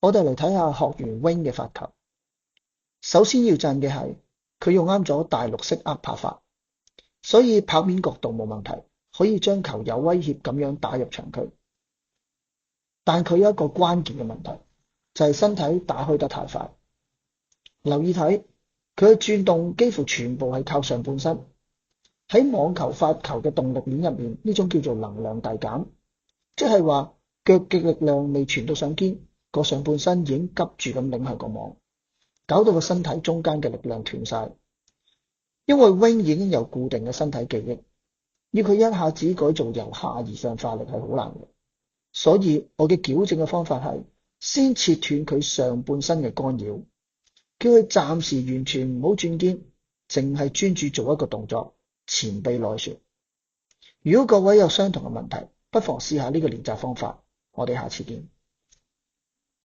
我哋嚟睇下學員 Wing 嘅發球。首先要讚嘅係佢用啱咗大陸式握拍法，所以跑面角度冇問題，可以將球有威脅咁樣打入場區。但佢有一個關鍵嘅問題，就係身體打開得太快。留意睇，佢嘅轉動幾乎全部係靠上半身。喺網球發球嘅動力鏈入面，呢種叫做能量遞減，即係話腳嘅力量未傳到上肩，個上半身已經急住咁擰向個網，搞到個身體中間嘅力量斷晒。因為 Wing 已經有固定嘅身體記憶，要佢一下子改造由下而上發力係好難嘅，所以我嘅矯正嘅方法係先切斷佢上半身嘅干擾，叫佢暫時完全唔好轉肩，淨係專注做一個動作，前臂內旋。如果各位有相同嘅問題，不妨試下呢個練習方法。我哋下次見。